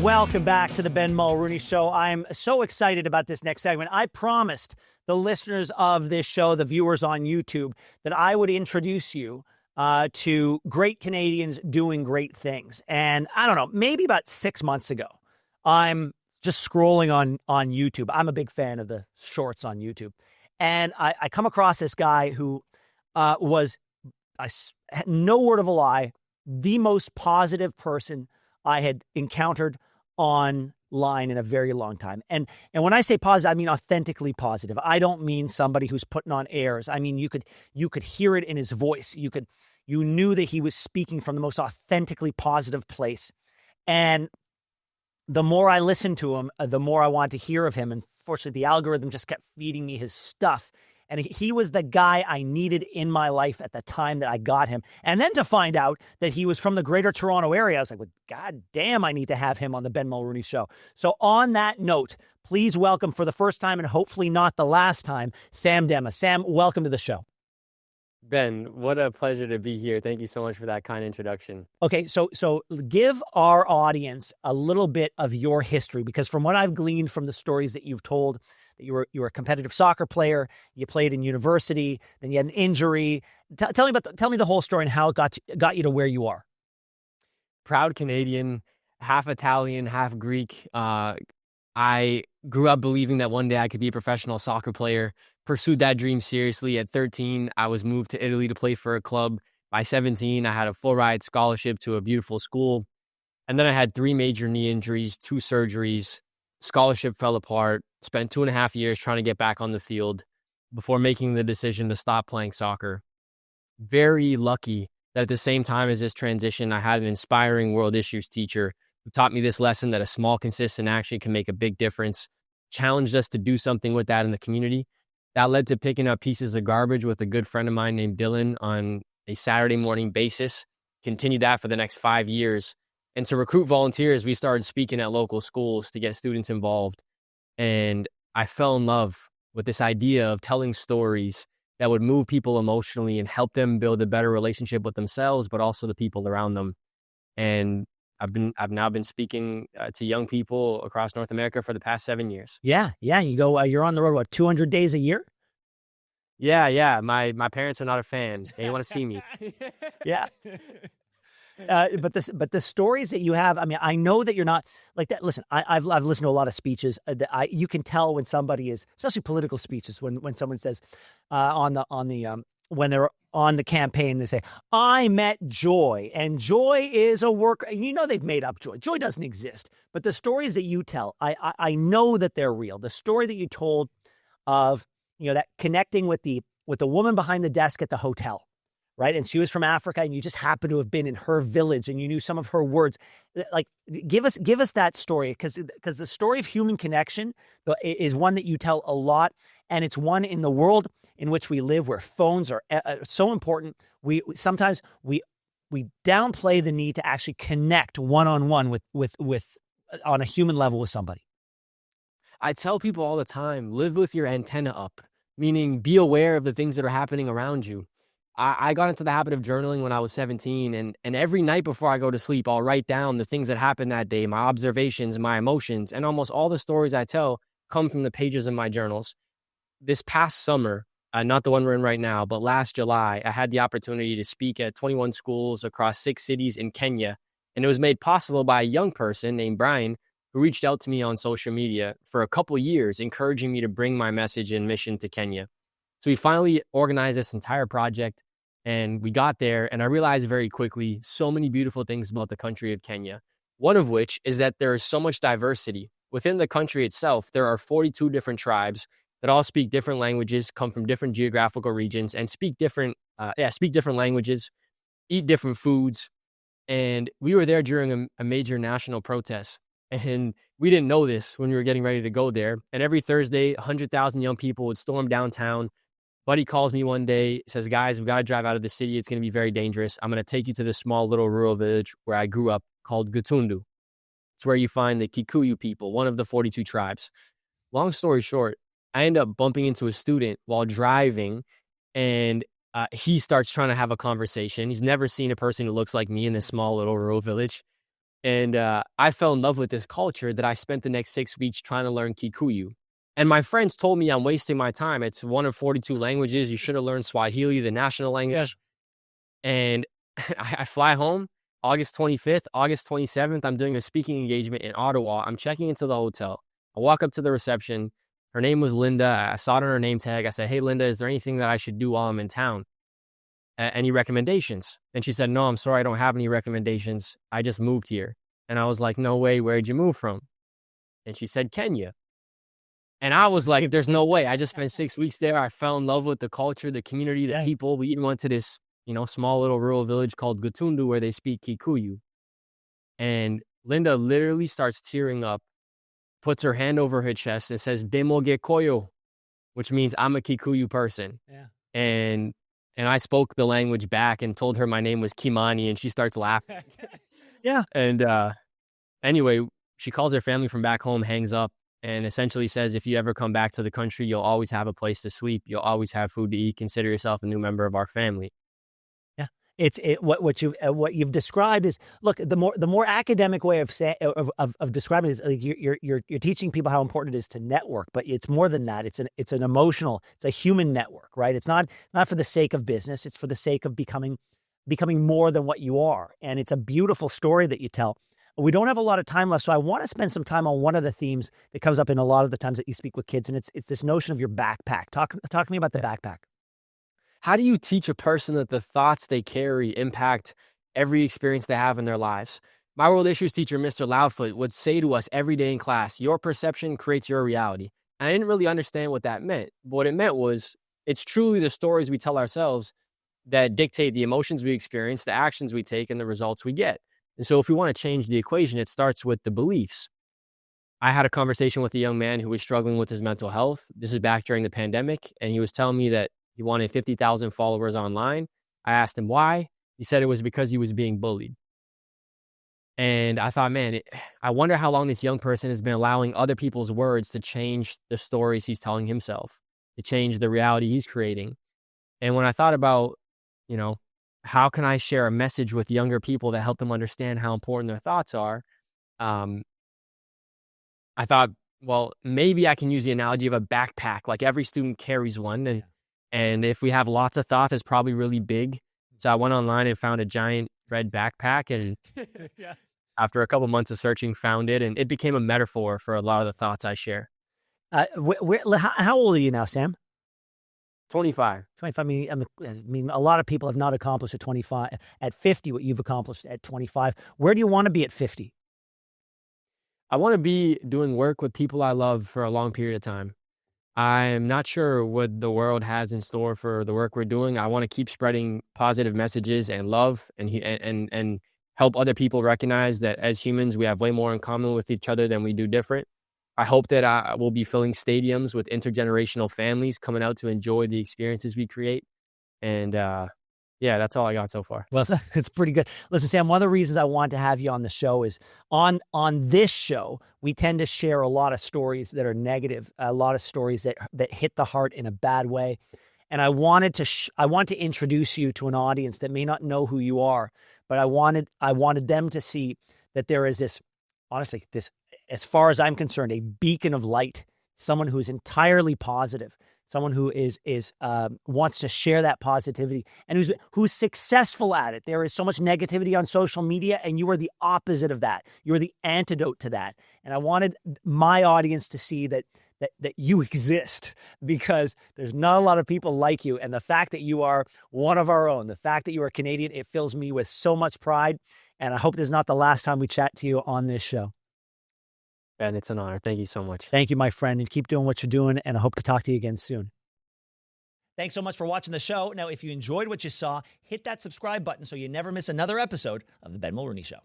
Welcome back to the Ben Mulroney Show. I'm so excited about this next segment. I promised the listeners of this show, the viewers on YouTube, that I would introduce you to great Canadians doing great things. And I don't know, maybe about 6 months ago, I'm just scrolling on YouTube. I'm a big fan of the shorts on YouTube. And I come across this guy who was, no word of a lie, the most positive person I had encountered online in a very long time. And when I say positive, I mean authentically positive. I don't mean somebody who's putting on airs. I mean, you could hear it in his voice. You knew that he was speaking from the most authentically positive place. And the more I listened to him, the more I wanted to hear of him. And fortunately, the algorithm just kept feeding me his stuff. And he was the guy I needed in my life at the time that I got him. And then to find out that he was from the Greater Toronto area, I was like, well, God damn, I need to have him on the Ben Mulroney Show. So on that note, please welcome for the first time and hopefully not the last time, Sam Demma. Sam, welcome to the show. Ben, what a pleasure to be here. Thank you so much for that kind introduction. Okay, so give our audience a little bit of your history, because from what I've gleaned from the stories that you've told, that you were a competitive soccer player, you played in university, then you had an injury. Tell me the whole story and how it got you to where you are. Proud Canadian, half Italian, half Greek. I grew up believing that one day I could be a professional soccer player. Pursued that dream seriously. At 13, I was moved to Italy to play for a club. By 17, I had a full ride scholarship to a beautiful school. And then I had 3 major knee injuries, 2 surgeries. Scholarship fell apart. Spent 2.5 years trying to get back on the field before making the decision to stop playing soccer. Very lucky that at the same time as this transition, I had an inspiring world issues teacher who taught me this lesson that a small, consistent action can make a big difference, challenged us to do something with that in the community. That led to picking up pieces of garbage with a good friend of mine named Dylan on a Saturday morning basis. Continued that for the next 5 years. And to recruit volunteers, we started speaking at local schools to get students involved. And I fell in love with this idea of telling stories that would move people emotionally and help them build a better relationship with themselves, but also the people around them. And I've now been speaking to young people across North America for the past 7 years. Yeah. You go. You're on the road. What, 200 days a year? Yeah. My parents are not a fan. They want to see me. Yeah. But the stories that you have, I mean, I know that you're not like that. Listen, I've listened to a lot of speeches. You can tell when somebody is, especially political speeches, when someone says when they're on the campaign, they say, I met Joy, and Joy is a worker. You know, they've made up Joy. Joy doesn't exist. But the stories that you tell, I know that they're real. The story that you told of, that connecting with the woman behind the desk at the hotel, right? And she was from Africa, and you just happened to have been in her village, and you knew some of her words. Like, give us that story, because the story of human connection is one that you tell a lot, and it's one in the world in which we live, where phones are so important. We sometimes downplay the need to actually connect one-on-one with on a human level with somebody. I tell people all the time, live with your antenna up, meaning be aware of the things that are happening around you. I got into the habit of journaling when I was 17, and every night before I go to sleep, I'll write down the things that happened that day, my observations, my emotions, and almost all the stories I tell come from the pages of my journals. This past summer, not the one we're in right now, but last July, I had the opportunity to speak at 21 schools across 6 cities in Kenya, and it was made possible by a young person named Brian, who reached out to me on social media for a couple years, encouraging me to bring my message and mission to Kenya. So we finally organized this entire project, and we got there, and I realized very quickly so many beautiful things about the country of Kenya. One of which is that there is so much diversity. Within the country itself, there are 42 different tribes that all speak different languages, come from different geographical regions, and speak different languages, eat different foods. And we were there during a major national protest. And we didn't know this when we were getting ready to go there. And every Thursday, 100,000 young people would storm downtown. Buddy calls me one day, says, guys, we got to drive out of the city. It's going to be very dangerous. I'm going to take you to this small little rural village where I grew up called Gatundu. It's where you find the Kikuyu people, one of the 42 tribes. Long story short, I end up bumping into a student while driving, and he starts trying to have a conversation. He's never seen a person who looks like me in this small little rural village. And I fell in love with this culture that I spent the next 6 weeks trying to learn Kikuyu. And my friends told me I'm wasting my time. It's one of 42 languages. You should have learned Swahili, the national language. And I fly home August 25th, August 27th. I'm doing a speaking engagement in Ottawa. I'm checking into the hotel. I walk up to the reception. Her name was Linda. I saw it on her name tag. I said, "Hey, Linda, is there anything that I should do while I'm in town? Any recommendations?" And she said, "No, I'm sorry. I don't have any recommendations. I just moved here." And I was like, "No way. Where'd you move from?" And she said, "Kenya." And I was like, "There's no way." I just spent 6 weeks there. I fell in love with the culture, the community, the people. We even went to this, small little rural village called Gatundu where they speak Kikuyu. And Linda literally starts tearing up, puts her hand over her chest and says, "Demo ge koyo," which means I'm a Kikuyu person. Yeah. And I spoke the language back and told her my name was Kimani, and she starts laughing. Yeah. And anyway, she calls her family from back home, hangs up, and essentially says, "If you ever come back to the country, you'll always have a place to sleep. You'll always have food to eat. Consider yourself a new member of our family." Yeah. What you've described is, look, the more academic way of describing it is like you're teaching people how important it is to network, but it's more than that. It's an emotional, it's a human network, right? It's not for the sake of business. It's for the sake of becoming more than what you are. And it's a beautiful story that you tell. We don't have a lot of time left, so I want to spend some time on one of the themes that comes up in a lot of the times that you speak with kids, and it's this notion of your backpack. Talk to me about the backpack. How do you teach a person that the thoughts they carry impact every experience they have in their lives? My world issues teacher, Mr. Loudfoot, would say to us every day in class, "Your perception creates your reality." And I didn't really understand what that meant. But what it meant was it's truly the stories we tell ourselves that dictate the emotions we experience, the actions we take, and the results we get. And so if we want to change the equation, it starts with the beliefs. I had a conversation with a young man who was struggling with his mental health. This is back during the pandemic, and he was telling me that he wanted 50,000 followers online. I asked him why. He said it was because he was being bullied. And I thought, man, I wonder how long this young person has been allowing other people's words to change the stories he's telling himself, to change the reality he's creating. And when I thought about, how can I share a message with younger people that help them understand how important their thoughts are? I thought, well, maybe I can use the analogy of a backpack. Like every student carries one. And if we have lots of thoughts, it's probably really big. So I went online and found a giant red backpack. And after a couple months of searching, found it. And it became a metaphor for a lot of the thoughts I share. How old are you now, Sam? 25. 25. I mean, a lot of people have not accomplished at 25, at 50, what you've accomplished at 25. Where do you want to be at 50? I want to be doing work with people I love for a long period of time. I'm not sure what the world has in store for the work we're doing. I want to keep spreading positive messages and love and help other people recognize that as humans, we have way more in common with each other than we do different. I hope that I will be filling stadiums with intergenerational families coming out to enjoy the experiences we create. And that's all I got so far. Well, it's pretty good. Listen, Sam, one of the reasons I want to have you on the show is on this show, we tend to share a lot of stories that are negative, a lot of stories that hit the heart in a bad way. And I wanted to introduce you to an audience that may not know who you are, but I wanted them to see that there is this, honestly, this, as far as I'm concerned, a beacon of light, someone who is entirely positive, someone who wants to share that positivity and who's successful at it. There is so much negativity on social media, and you are the opposite of that. You're the antidote to that. And I wanted my audience to see that you exist, because there's not a lot of people like you. And the fact that you are one of our own, the fact that you are Canadian, it fills me with so much pride. And I hope this is not the last time we chat to you on this show. Ben, it's an honor. Thank you so much. Thank you, my friend, and keep doing what you're doing, and I hope to talk to you again soon. Thanks so much for watching the show. Now, if you enjoyed what you saw, hit that subscribe button so you never miss another episode of The Ben Mulroney Show.